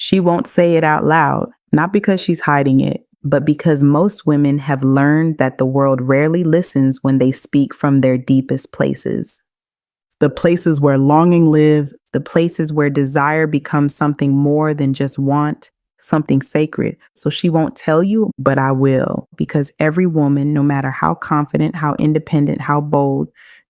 She won't say it out loud, not because she's hiding it, but because most women have learned that the world rarely listens when they speak from their deepest places. The places where longing lives, the places where desire becomes something more than just want, something sacred. So she won't tell you, but I will, because every woman, no matter how confident, how independent, how bold,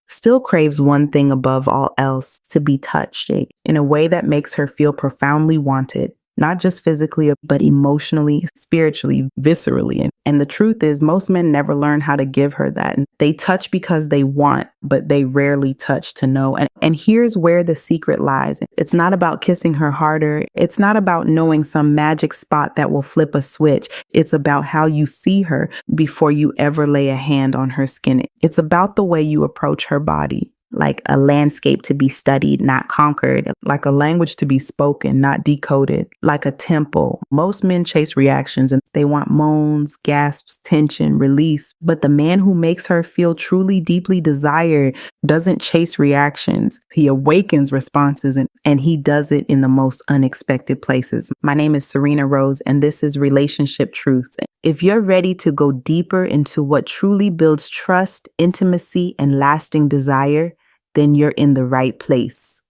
still craves one thing above all else: to be touched in a way that makes her feel profoundly wanted. Not just physically, but emotionally, spiritually, viscerally. And the truth is, most men never learn how to give her that. And they touch because they want, but they rarely touch to know. And here's where the secret lies. It's not about kissing her harder. It's not about knowing some magic spot that will flip a switch. It's about how you see her before you ever lay a hand on her skin. It's about the way you approach her body. Like a landscape to be studied, not conquered. Like a language to be spoken, not decoded. Like a tempo. Most men chase reactions and they want moans, gasps, tension, release. But the man who makes her feel truly, deeply desired doesn't chase reactions. He awakens responses, and he does it in the most unexpected places. My name is Serena Rose, and this is Relationship Truths. If you're ready to go deeper into what truly builds trust, intimacy, and lasting desire, then you're in the right place.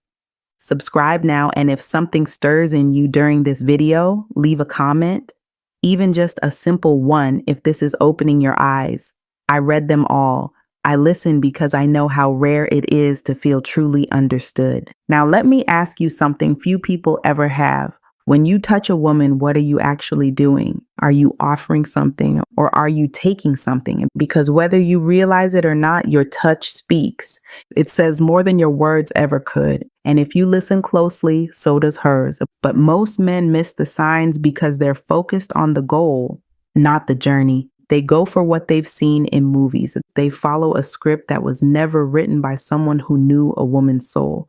Subscribe now, and if something stirs in you during this video, leave a comment, even just a simple one if this is opening your eyes. I read them all. I listen because I know how rare it is to feel truly understood. Now let me ask you something few people ever have. When you touch a woman, what are you actually doing? Are you offering something, or are you taking something? Because whether you realize it or not, your touch speaks. It says more than your words ever could. And if you listen closely, so does hers. But most men miss the signs because they're focused on the goal, not the journey. They go for what they've seen in movies. They follow a script that was never written by someone who knew a woman's soul.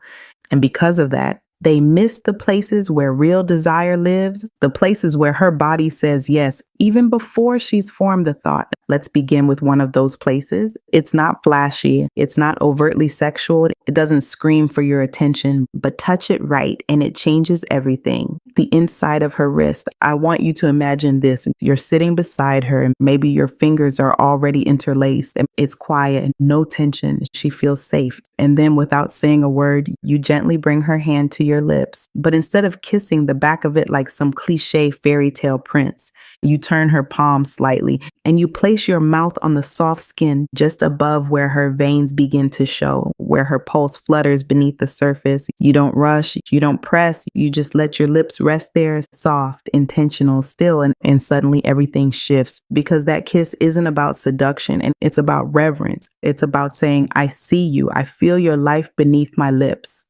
And because of that, they miss the places where real desire lives, the places where her body says yes, even before she's formed the thought. Let's begin with one of those places. It's not flashy. It's not overtly sexual. It doesn't scream for your attention, but touch it right and it changes everything. The inside of her wrist. I want you to imagine this. You're sitting beside her and maybe your fingers are already interlaced and it's quiet and no tension. She feels safe. And then without saying a word, you gently bring her hand to your lips. But instead of kissing the back of it like some cliche fairy tale prince, you turn her palm slightly and you place your mouth on the soft skin just above where her veins begin to show, where her pulse flutters beneath the surface. You don't rush, you don't press, you just let your lips rest there, soft, intentional, still, and suddenly everything shifts, because that kiss isn't about seduction and it's about reverence. It's about saying, I see you, I feel your life beneath my lips.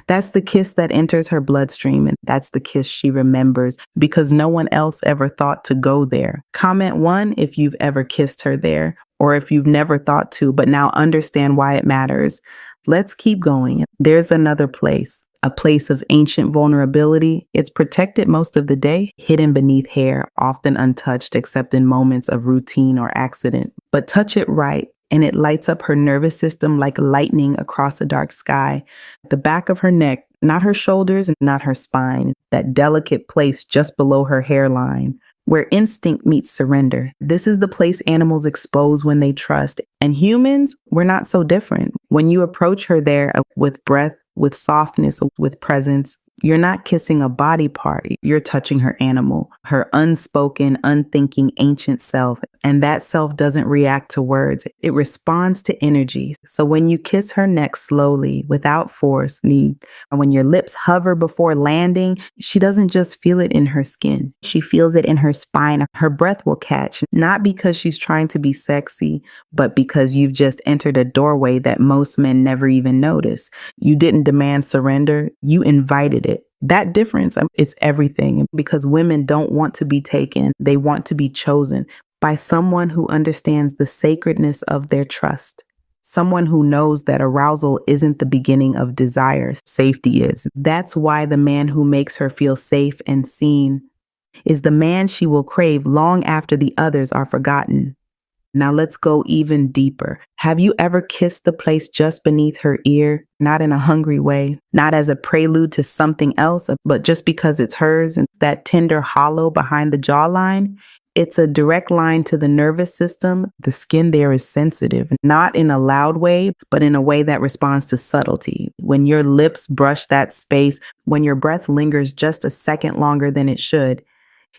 That's the kiss that enters her bloodstream, and that's the kiss she remembers because no one else ever thought to go there. Comment 1 if you've ever kissed her there, or if you've never thought to, but now understand why it matters. Let's keep going. There's another place, a place of ancient vulnerability. It's protected most of the day, hidden beneath hair, often untouched except in moments of routine or accident. But touch it right, and it lights up her nervous system like lightning across a dark sky. The back of her neck, not her shoulders, not her spine, that delicate place just below her hairline, where instinct meets surrender. This is the place animals expose when they trust. And humans, we're not so different. When you approach her there with breath, with softness, with presence, you're not kissing a body part. You're touching her animal, her unspoken, unthinking, ancient self. And that self doesn't react to words. It responds to energy. So when you kiss her neck slowly, without force, when your lips hover before landing, she doesn't just feel it in her skin. She feels it in her spine. Her breath will catch, not because she's trying to be sexy, but because you've just entered a doorway that most men never even notice. You didn't demand surrender. You invited it. That difference, it's everything, because women don't want to be taken. They want to be chosen by someone who understands the sacredness of their trust. Someone who knows that arousal isn't the beginning of desire, safety is. That's why the man who makes her feel safe and seen is the man she will crave long after the others are forgotten. Now let's go even deeper. Have you ever kissed the place just beneath her ear? Not in a hungry way, not as a prelude to something else, but just because it's hers and that tender hollow behind the jawline? It's a direct line to the nervous system. The skin there is sensitive, not in a loud way, but in a way that responds to subtlety. When your lips brush that space, when your breath lingers just a second longer than it should,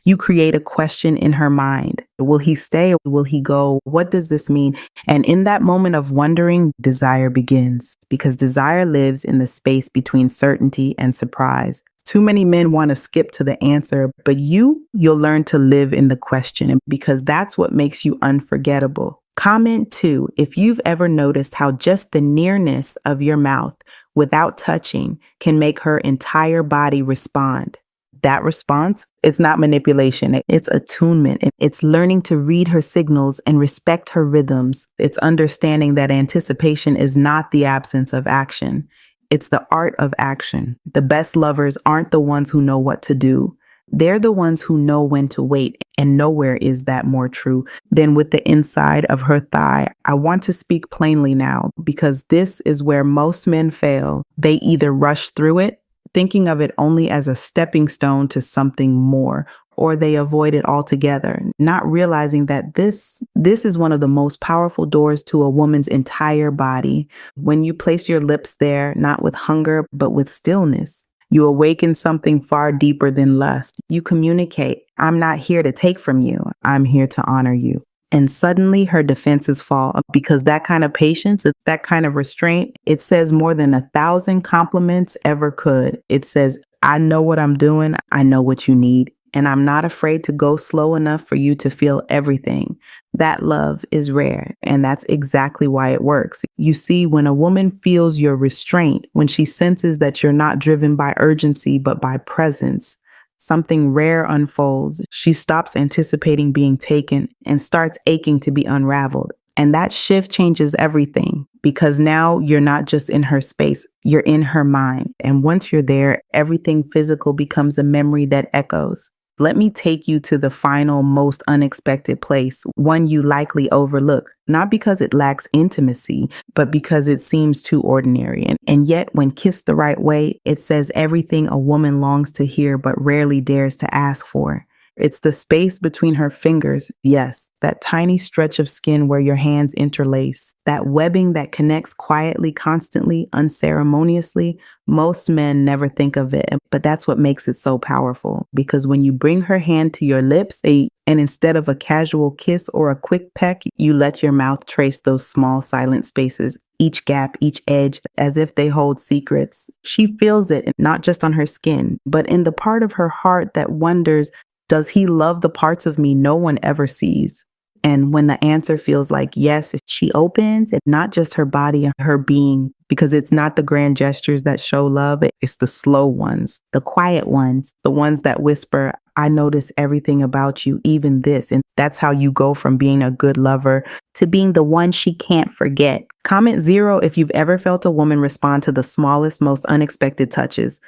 you create a question in her mind. Will he stay? Will he go? What does this mean? And in that moment of wondering, desire begins, because desire lives in the space between certainty and surprise. Too many men want to skip to the answer, but you'll learn to live in the question, because that's what makes you unforgettable. Comment 2 if you've ever noticed how just the nearness of your mouth without touching can make her entire body respond. That response, it's not manipulation. It's attunement. It's learning to read her signals and respect her rhythms. It's understanding that anticipation is not the absence of action. It's the art of action. The best lovers aren't the ones who know what to do. They're the ones who know when to wait, and nowhere is that more true than with the inside of her thigh. I want to speak plainly now, because this is where most men fail. They either rush through it, thinking of it only as a stepping stone to something more, or they avoid it altogether, not realizing that this is one of the most powerful doors to a woman's entire body. When you place your lips there, not with hunger, but with stillness, you awaken something far deeper than lust. You communicate, I'm not here to take from you. I'm here to honor you. And suddenly her defenses fall, because that kind of patience, that kind of restraint, it says more than 1,000 compliments ever could. It says, I know what I'm doing. I know what you need. And I'm not afraid to go slow enough for you to feel everything. That love is rare. And that's exactly why it works. You see, when a woman feels your restraint, when she senses that you're not driven by urgency, but by presence, something rare unfolds. She stops anticipating being taken and starts aching to be unraveled. And that shift changes everything, because now you're not just in her space, you're in her mind. And once you're there, everything physical becomes a memory that echoes. Let me take you to the final, most unexpected place, one you likely overlook, not because it lacks intimacy, but because it seems too ordinary. And yet, when kissed the right way, it says everything a woman longs to hear but rarely dares to ask for. It's the space between her fingers, yes, that tiny stretch of skin where your hands interlace, that webbing that connects quietly, constantly, unceremoniously. Most men never think of it, but that's what makes it so powerful, because when you bring her hand to your lips, and instead of a casual kiss or a quick peck, you let your mouth trace those small silent spaces, each gap, each edge, as if they hold secrets. She feels it, not just on her skin, but in the part of her heart that wonders, does he love the parts of me no one ever sees? And when the answer feels like yes, she opens, it's not just her body and her being, because it's not the grand gestures that show love. It's the slow ones, the quiet ones, the ones that whisper, I notice everything about you, even this. And that's how you go from being a good lover to being the one she can't forget. Comment 0 if you've ever felt a woman respond to the smallest, most unexpected touches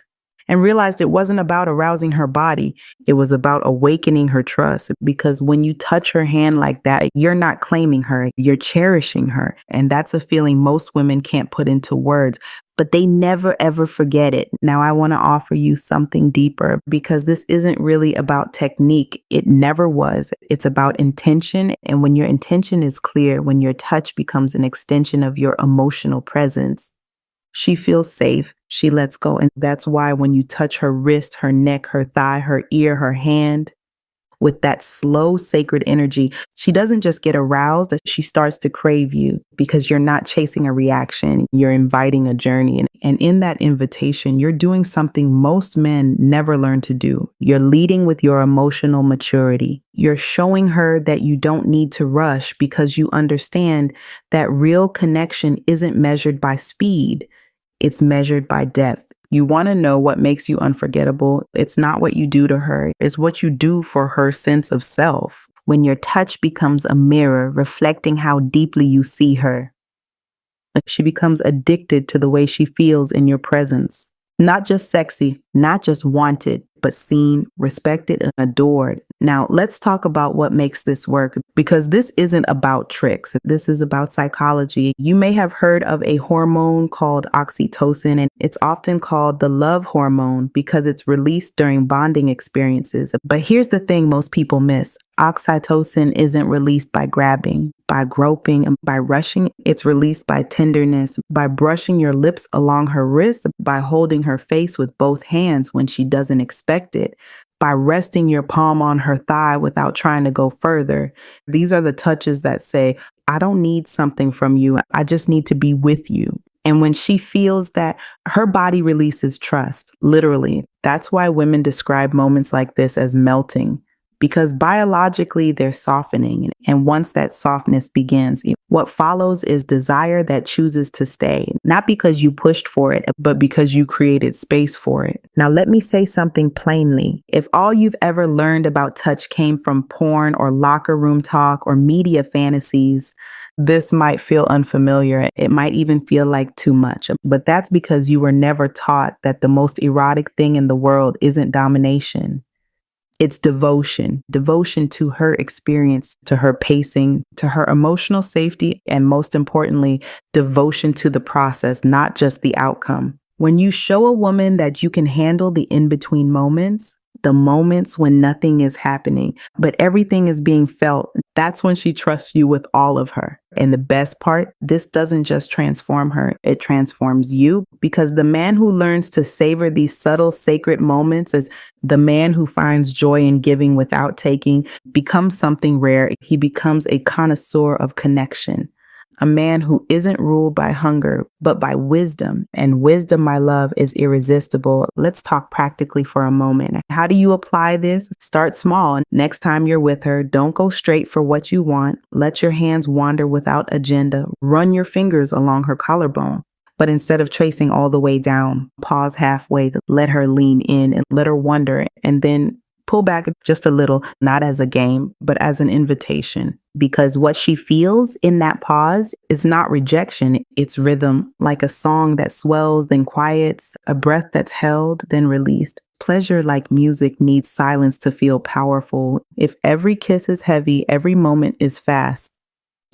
and realized it wasn't about arousing her body. It was about awakening her trust, because when you touch her hand like that, you're not claiming her, you're cherishing her. And that's a feeling most women can't put into words, but they never ever forget it. Now I want to offer you something deeper, because this isn't really about technique. It never was. It's about intention. And when your intention is clear, when your touch becomes an extension of your emotional presence, she feels safe. She lets go. And that's why when you touch her wrist, her neck, her thigh, her ear, her hand, with that slow, sacred energy, she doesn't just get aroused, she starts to crave you, because you're not chasing a reaction. You're inviting a journey. And in that invitation, you're doing something most men never learn to do. You're leading with your emotional maturity. You're showing her that you don't need to rush, because you understand that real connection isn't measured by speed. It's measured by depth. You want to know what makes you unforgettable. It's not what you do to her. It's what you do for her sense of self. When your touch becomes a mirror reflecting how deeply you see her. She becomes addicted to the way she feels in your presence. Not just sexy, not just wanted, but seen, respected, and adored. Now, let's talk about what makes this work, because this isn't about tricks. This is about psychology. You may have heard of a hormone called oxytocin, and it's often called the love hormone because it's released during bonding experiences. But here's the thing most people miss. Oxytocin isn't released by grabbing, by groping, and by rushing. It's released by tenderness, by brushing your lips along her wrist, by holding her face with both hands when she doesn't expect it, by resting your palm on her thigh without trying to go further. These are the touches that say, I don't need something from you. I just need to be with you. And when she feels that, her body releases trust, literally. That's why women describe moments like this as melting, because biologically they're softening. And once that softness begins, what follows is desire that chooses to stay, not because you pushed for it, but because you created space for it. Now, let me say something plainly. If all you've ever learned about touch came from porn or locker room talk or media fantasies, this might feel unfamiliar. It might even feel like too much, but that's because you were never taught that the most erotic thing in the world isn't domination. It's devotion to her experience, to her pacing, to her emotional safety, and most importantly, devotion to the process, not just the outcome. When you show a woman that you can handle the in-between moments, the moments when nothing is happening, but everything is being felt, that's when she trusts you with all of her. And the best part, this doesn't just transform her, it transforms you, because the man who learns to savor these subtle, sacred moments is the man who finds joy in giving without taking, becomes something rare. He becomes a connoisseur of connection. A man who isn't ruled by hunger, but by wisdom. And wisdom, my love, is irresistible. Let's talk practically for a moment. How do you apply this? Start small. Next time you're with her, don't go straight for what you want. Let your hands wander without agenda. Run your fingers along her collarbone. But instead of tracing all the way down, pause halfway, let her lean in and let her wonder, and then pull back just a little, not as a game, but as an invitation. Because what she feels in that pause is not rejection, it's rhythm, like a song that swells, then quiets, a breath that's held, then released. Pleasure, like music, needs silence to feel powerful. If every kiss is heavy, every moment is fast.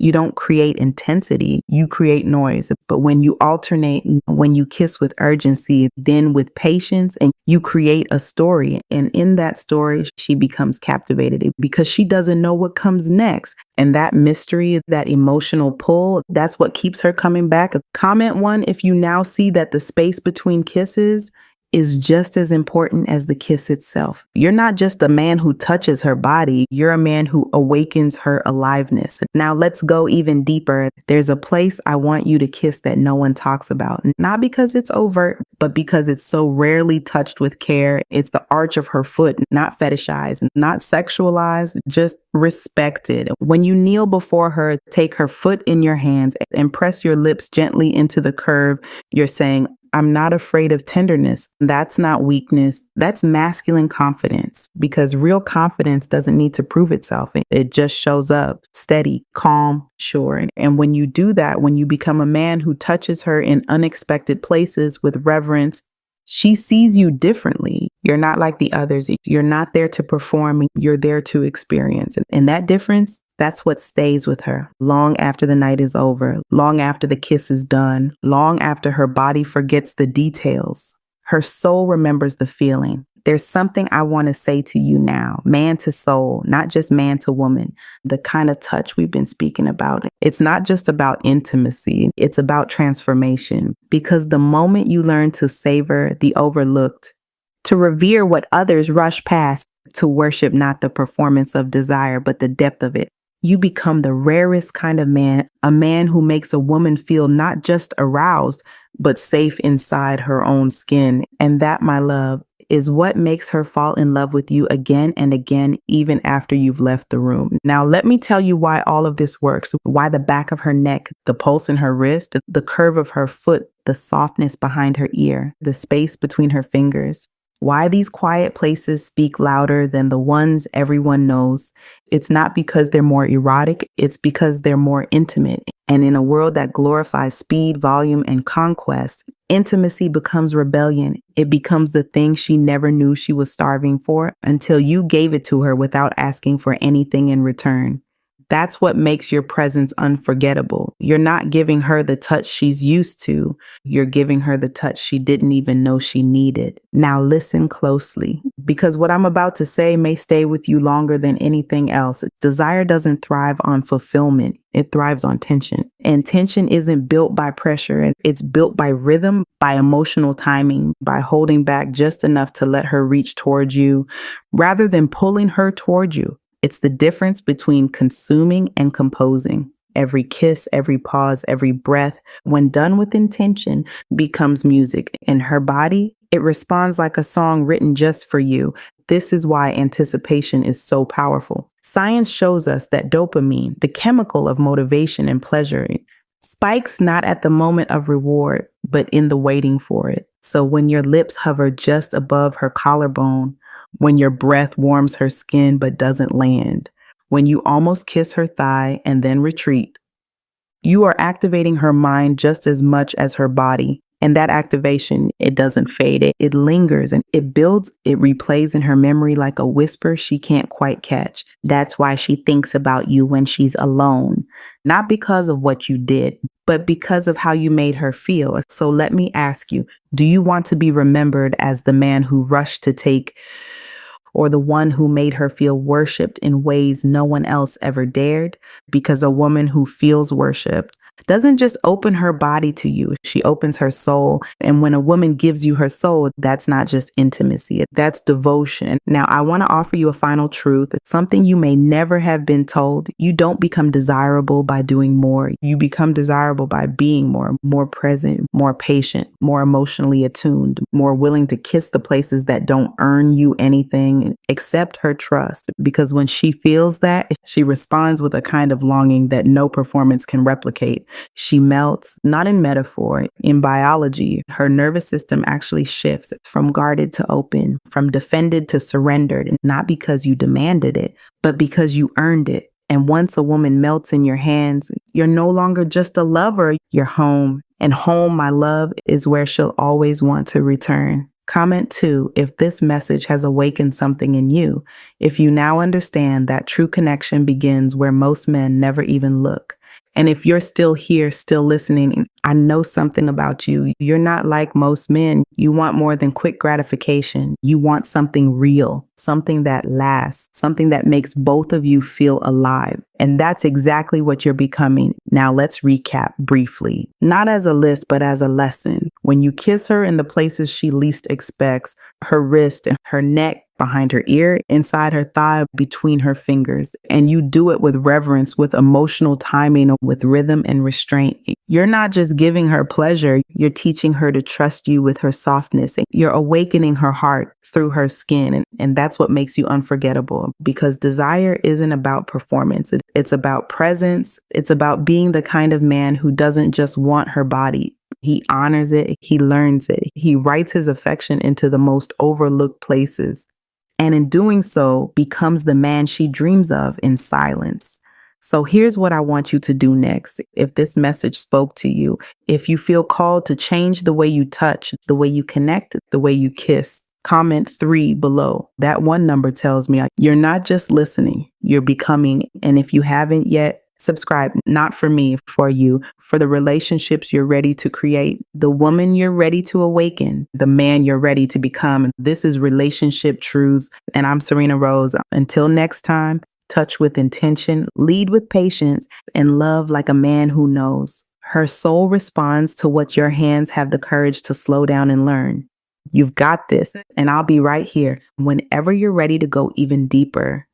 You don't create intensity, you create noise. But when you alternate, when you kiss with urgency, then with patience, and you create a story. And in that story, she becomes captivated because she doesn't know what comes next. And that mystery, that emotional pull, that's what keeps her coming back. Comment 1 if you now see that the space between kisses is just as important as the kiss itself. You're not just a man who touches her body, you're a man who awakens her aliveness. Now let's go even deeper. There's a place I want you to kiss that no one talks about, not because it's overt, but because it's so rarely touched with care. It's the arch of her foot, not fetishized, not sexualized, just respected. When you kneel before her, take her foot in your hands and press your lips gently into the curve. You're saying, I'm not afraid of tenderness. That's not weakness. That's masculine confidence, because real confidence doesn't need to prove itself. It just shows up steady, calm, sure. And when you do that, when you become a man who touches her in unexpected places with reverence, she sees you differently. You're not like the others. You're not there to perform. You're there to experience. And that difference, that's what stays with her long after the night is over, long after the kiss is done, long after her body forgets the details. Her soul remembers the feeling. There's something I want to say to you now, man to soul, not just man to woman, the kind of touch we've been speaking about. It's not just about intimacy. It's about transformation, because the moment you learn to savor the overlooked, to revere what others rush past, to worship not the performance of desire, but the depth of it, you become the rarest kind of man, a man who makes a woman feel not just aroused, but safe inside her own skin. And that, my love, is what makes her fall in love with you again and again, even after you've left the room. Now, let me tell you why all of this works, why the back of her neck, the pulse in her wrist, the curve of her foot, the softness behind her ear, the space between her fingers. Why these quiet places speak louder than the ones everyone knows. It's not because they're more erotic, it's because they're more intimate. And in a world that glorifies speed, volume, and conquest, Intimacy becomes rebellion. It becomes the thing she never knew she was starving for until you gave it to her without asking for anything in return. That's what makes your presence unforgettable. You're not giving her the touch she's used to. You're giving her the touch she didn't even know she needed. Now listen closely, because what I'm about to say may stay with you longer than anything else. Desire doesn't thrive on fulfillment. It thrives on tension. And tension isn't built by pressure. It's built by rhythm, by emotional timing, by holding back just enough to let her reach towards you rather than pulling her toward you. It's the difference between consuming and composing. Every kiss, every pause, every breath, when done with intention, becomes music. In her body, it responds like a song written just for you. This is why anticipation is so powerful. Science shows us that dopamine, the chemical of motivation and pleasure, spikes not at the moment of reward, but in the waiting for it. So when your lips hover just above her collarbone, when your breath warms her skin but doesn't land, when you almost kiss her thigh and then retreat, you are activating her mind just as much as her body. And that activation, it doesn't fade. It lingers and it builds, it replays in her memory like a whisper she can't quite catch. That's why she thinks about you when she's alone, not because of what you did, but because of how you made her feel. So let me ask you, do you want to be remembered as the man who rushed to take, or the one who made her feel worshipped in ways no one else ever dared? Because a woman who feels worshipped doesn't just open her body to you, she opens her soul. And when a woman gives you her soul, that's not just intimacy, that's devotion. Now, I want to offer you a final truth. It's something you may never have been told. You don't become desirable by doing more. You become desirable by being more present, more patient, more emotionally attuned, more willing to kiss the places that don't earn you anything. Accept her trust, because when she feels that, she responds with a kind of longing that no performance can replicate. She melts, not in metaphor. In biology, her nervous system actually shifts from guarded to open, from defended to surrendered, not because you demanded it, but because you earned it. And once a woman melts in your hands, you're no longer just a lover, you're home. And home, my love, is where she'll always want to return. Comment 2 if this message has awakened something in you, if you now understand that true connection begins where most men never even look. And if you're still here, still listening, I know something about you. You're not like most men. You want more than quick gratification. You want something real, something that lasts, something that makes both of you feel alive. And that's exactly what you're becoming. Now let's recap briefly, not as a list, but as a lesson. When you kiss her in the places she least expects, her wrist and her neck, behind her ear, inside her thigh, between her fingers. And you do it with reverence, with emotional timing, with rhythm and restraint. You're not just giving her pleasure, you're teaching her to trust you with her softness. You're awakening her heart through her skin. And that's what makes you unforgettable, because desire isn't about performance. It's about presence. It's about being the kind of man who doesn't just want her body. He honors it. He learns it. He writes his affection into the most overlooked places. And in doing so, becomes the man she dreams of in silence. So here's what I want you to do next. If this message spoke to you, if you feel called to change the way you touch, the way you connect, the way you kiss, comment 3 below. That one number tells me you're not just listening, you're becoming. And if you haven't yet, subscribe, not for me, for you, for the relationships you're ready to create, the woman you're ready to awaken, the man you're ready to become. This is Relationship Truths, and I'm Serena Rose. Until next time, touch with intention, lead with patience, and love like a man who knows. Her soul responds to what your hands have the courage to slow down and learn. You've got this, and I'll be right here whenever you're ready to go even deeper.